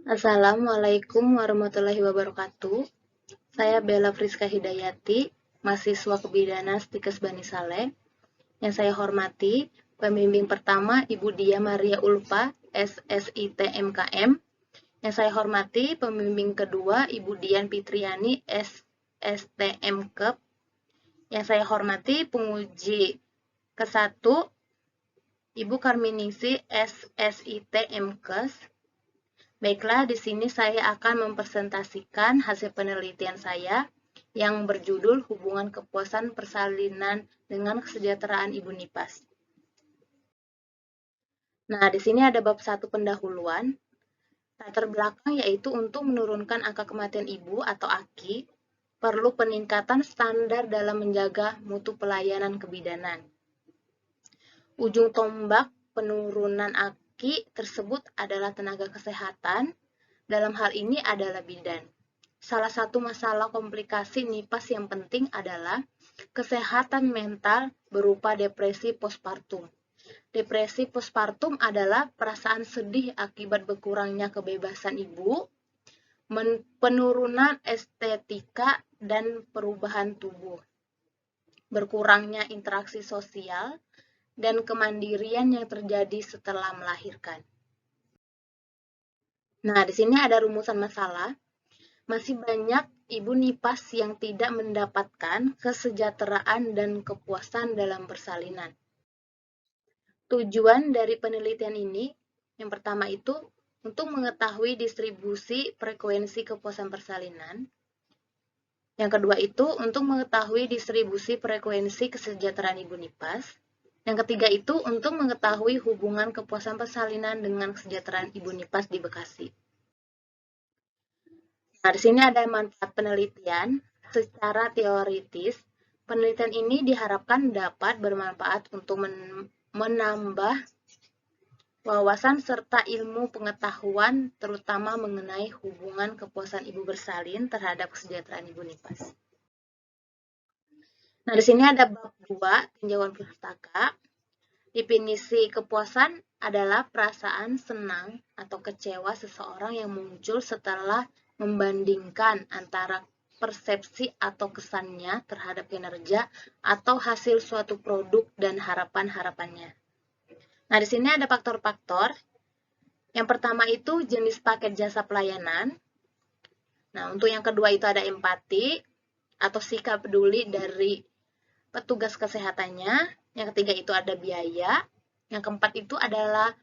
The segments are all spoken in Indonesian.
Assalamualaikum warahmatullahi wabarakatuh. Saya Bella Friska Hidayati, mahasiswa Kebidanan Stikes Bani Saleh. Yang saya hormati, pembimbing pertama Ibu Dia Maria Ulfa, SSIT MKM. Yang saya hormati, pembimbing kedua Ibu Dian Fitriani, SSTM KEP. Yang saya hormati, penguji ke-1 Ibu Karminingsih, SSIT MKes. Baiklah, di sini saya akan mempresentasikan hasil penelitian saya yang berjudul Hubungan Kepuasan Persalinan dengan Kesejahteraan Ibu Nipas. Nah, di sini ada bab 1 pendahuluan. Latar belakang yaitu untuk menurunkan angka kematian ibu atau AKI, perlu peningkatan standar dalam menjaga mutu pelayanan kebidanan. Ujung tombak penurunan AKI tersebut adalah tenaga kesehatan, dalam hal ini adalah bidan. Salah satu masalah komplikasi NIPAS yang penting adalah kesehatan mental berupa depresi postpartum. Depresi postpartum adalah perasaan sedih akibat berkurangnya kebebasan ibu, penurunan estetika dan perubahan tubuh, berkurangnya interaksi sosial, dan kemandirian yang terjadi setelah melahirkan. Nah, di sini ada rumusan masalah. Masih banyak ibu nipas yang tidak mendapatkan kesejahteraan dan kepuasan dalam persalinan. Tujuan dari penelitian ini, yang pertama itu, untuk mengetahui distribusi frekuensi kepuasan persalinan. Yang kedua itu, untuk mengetahui distribusi frekuensi kesejahteraan ibu nipas. Yang ketiga itu, untuk mengetahui hubungan kepuasan persalinan dengan kesejahteraan ibu nipas di Bekasi. Nah, di sini ada manfaat penelitian. Secara teoritis, penelitian ini diharapkan dapat bermanfaat untuk menambah wawasan serta ilmu pengetahuan, terutama mengenai hubungan kepuasan ibu bersalin terhadap kesejahteraan ibu nipas. Nah, di sini ada bab 2, tinjauan pustaka. Definisi kepuasan adalah perasaan senang atau kecewa seseorang yang muncul setelah membandingkan antara persepsi atau kesannya terhadap kinerja atau hasil suatu produk dan harapan-harapannya. Nah, di sini ada faktor-faktor. Yang pertama itu jenis paket jasa pelayanan. Nah, untuk yang kedua itu ada empati atau sikap peduli dari petugas kesehatannya. Yang ketiga itu ada biaya. Yang keempat itu adalah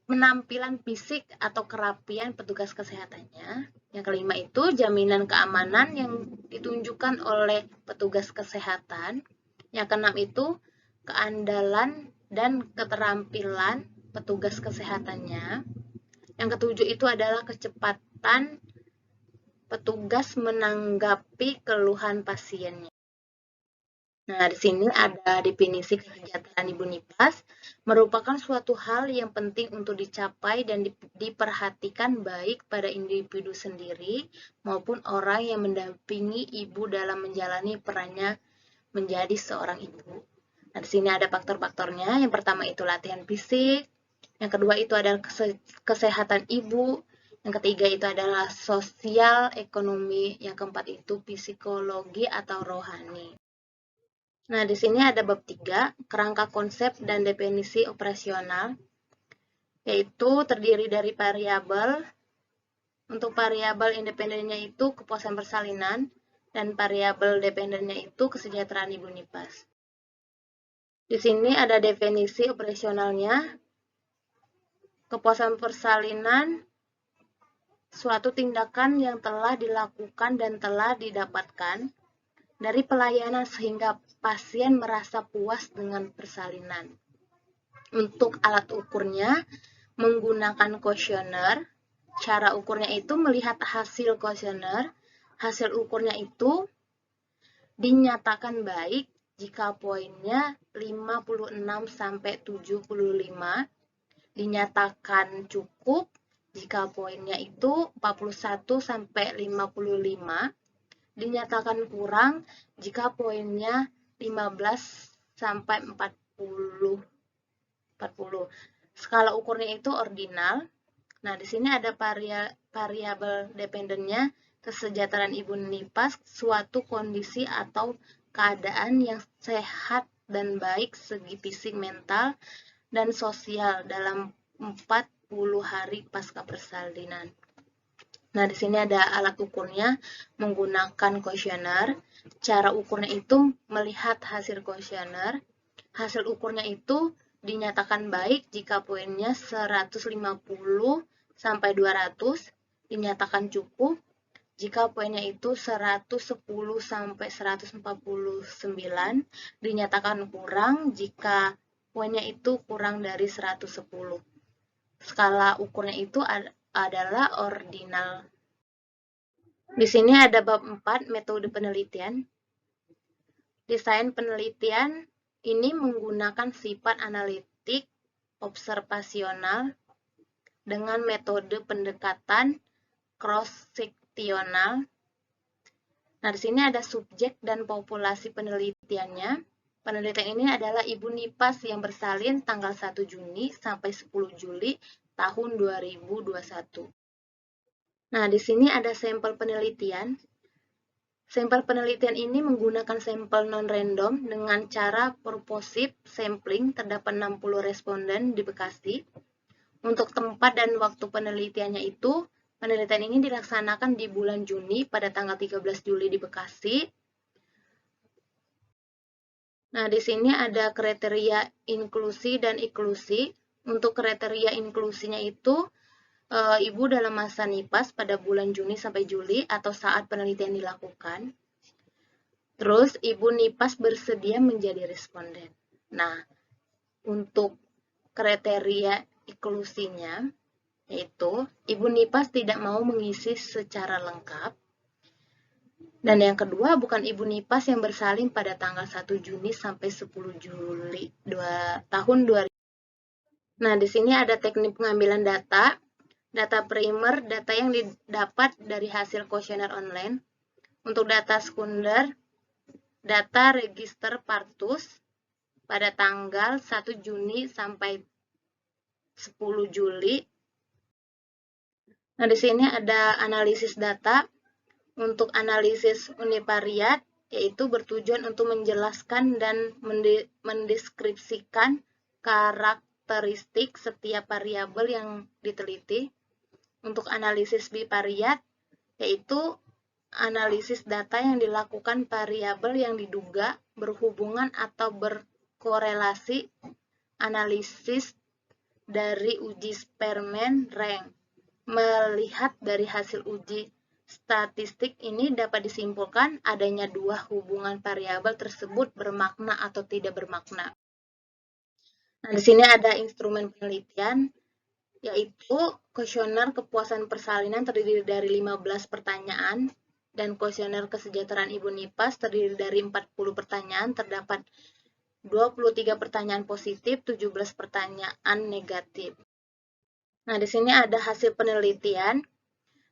penampilan fisik atau kerapian petugas kesehatannya. Yang kelima itu jaminan keamanan yang ditunjukkan oleh petugas kesehatan. Yang keenam itu keandalan dan keterampilan petugas kesehatannya. Yang ketujuh itu adalah kecepatan petugas menanggapi keluhan pasiennya. Nah, di sini ada definisi kesejahteraan ibu nipas, merupakan suatu hal yang penting untuk dicapai dan diperhatikan baik pada individu sendiri maupun orang yang mendampingi ibu dalam menjalani perannya menjadi seorang ibu. Nah, di sini ada faktor-faktornya. Yang pertama itu latihan fisik, yang kedua itu adalah kesehatan ibu, yang ketiga itu adalah sosial, ekonomi, yang keempat itu psikologi atau rohani. Nah, di sini ada bab 3, kerangka konsep dan definisi operasional, yaitu terdiri dari variabel. Untuk variabel independennya itu kepuasan persalinan, dan variabel dependennya itu kesejahteraan ibu nipas. Di sini ada definisi operasionalnya. Kepuasan persalinan, suatu tindakan yang telah dilakukan dan telah didapatkan dari pelayanan sehingga pasien merasa puas dengan persalinan. Untuk alat ukurnya, menggunakan kuesioner. Cara ukurnya itu melihat hasil kuesioner. Hasil ukurnya itu dinyatakan baik jika poinnya 56-75, dinyatakan cukup jika poinnya itu 41-55, dinyatakan kurang jika poinnya 15-40. Skala ukurnya itu ordinal. Nah, di sini ada variabel dependennya, kesejahteraan ibu nipas, suatu kondisi atau keadaan yang sehat dan baik segi fisik, mental, dan sosial dalam 40 hari pasca persalinan. Nah, di sini ada alat ukurnya menggunakan kuesioner. Cara ukurnya itu melihat hasil kuesioner. Hasil ukurnya itu dinyatakan baik jika poinnya 150 sampai 200, dinyatakan cukup jika poinnya itu 110 sampai 149, dinyatakan kurang jika poinnya itu kurang dari 110. Skala ukurnya itu adalah ordinal. Di sini ada bab 4, metode penelitian. Desain penelitian ini menggunakan sifat analitik observasional dengan metode pendekatan cross-seksional. Nah, di sini ada subjek dan populasi penelitiannya. Penelitian ini adalah ibu nipas yang bersalin tanggal 1 Juni sampai 10 Juli tahun 2021. Nah, di sini ada sampel penelitian. Sampel penelitian ini menggunakan sampel non-random dengan cara purposive sampling. Terdapat 60 responden di Bekasi. Untuk tempat dan waktu penelitiannya itu, penelitian ini dilaksanakan di bulan Juni pada tanggal 13 Juli di Bekasi. Nah, di sini ada kriteria inklusi dan eksklusi. Untuk kriteria inklusinya itu, ibu dalam masa nipas pada bulan Juni sampai Juli atau saat penelitian dilakukan. Terus, ibu nipas bersedia menjadi responden. Nah, untuk kriteria eksklusinya, yaitu ibu nipas tidak mau mengisi secara lengkap. Dan yang kedua, bukan ibu nipas yang bersalin pada tanggal 1 Juni sampai 10 Juli tahun 2000. Nah, di sini ada teknik pengambilan data. Data primer, data yang didapat dari hasil kuesioner online. Untuk data sekunder, data register partus pada tanggal 1 Juni sampai 10 Juli. Nah, di sini ada analisis data. Untuk analisis univariat, yaitu bertujuan untuk menjelaskan dan mendeskripsikan karakteristik setiap variabel yang diteliti. Untuk analisis bivariat, yaitu analisis data yang dilakukan variabel yang diduga berhubungan atau berkorelasi. Analisis dari uji Spearman rank. Melihat dari hasil uji statistik ini dapat disimpulkan adanya dua hubungan variabel tersebut bermakna atau tidak bermakna. Nah, di sini ada instrumen penelitian, yaitu kuesioner kepuasan persalinan terdiri dari 15 pertanyaan, dan kuesioner kesejahteraan ibu nipas terdiri dari 40 pertanyaan, terdapat 23 pertanyaan positif, 17 pertanyaan negatif. Nah, di sini ada hasil penelitian.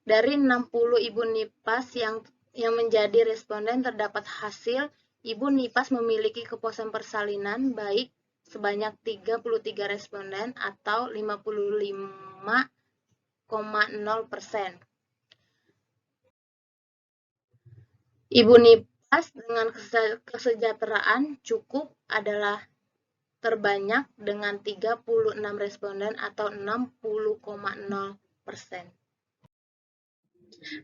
Dari 60 ibu nipas yang menjadi responden, terdapat hasil ibu nipas memiliki kepuasan persalinan baik sebanyak 33 responden atau 55,0%. Ibu nipas dengan kesejahteraan cukup adalah terbanyak dengan 36 responden atau 60,0%.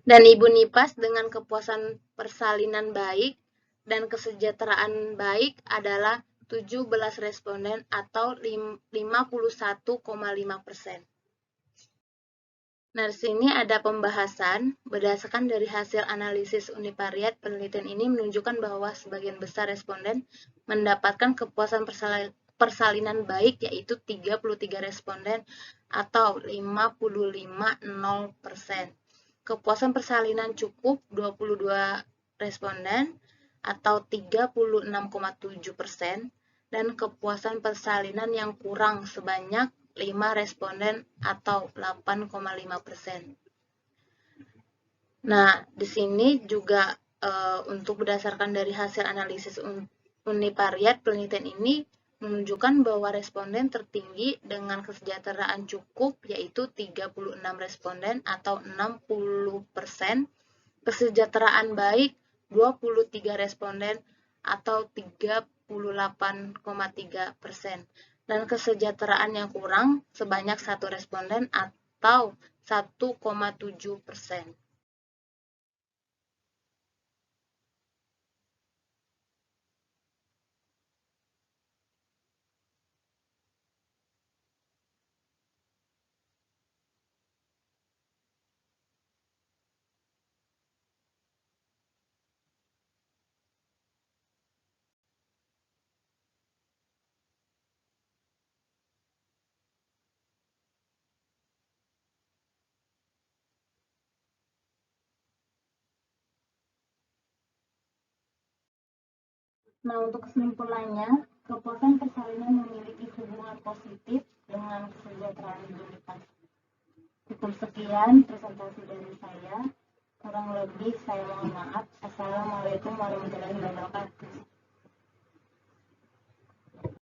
Dan ibu nipas dengan kepuasan persalinan baik dan kesejahteraan baik adalah 17 responden atau 51,5%. Nah, di sini ada pembahasan. Berdasarkan dari hasil analisis univariat, penelitian ini menunjukkan bahwa sebagian besar responden mendapatkan kepuasan persalinan baik, yaitu 33 responden atau 55,0%. Kepuasan persalinan cukup 22 responden atau 36,7%, dan kepuasan persalinan yang kurang sebanyak 5 responden atau 8,5%. Nah, di sini juga untuk berdasarkan dari hasil analisis univariat, penelitian ini menunjukkan bahwa responden tertinggi dengan kesejahteraan cukup yaitu 36 responden atau 60%, kesejahteraan baik 23 responden atau 38,3%, dan kesejahteraan yang kurang sebanyak 1 responden atau 1,7%. Nah, untuk kesimpulannya, kepuasan persalinan memiliki hubungan positif dengan kesejahteraan imunitas. Cukup sekian presentasi dari saya. Kurang lebih saya mohon maaf. Assalamualaikum warahmatullahi wabarakatuh.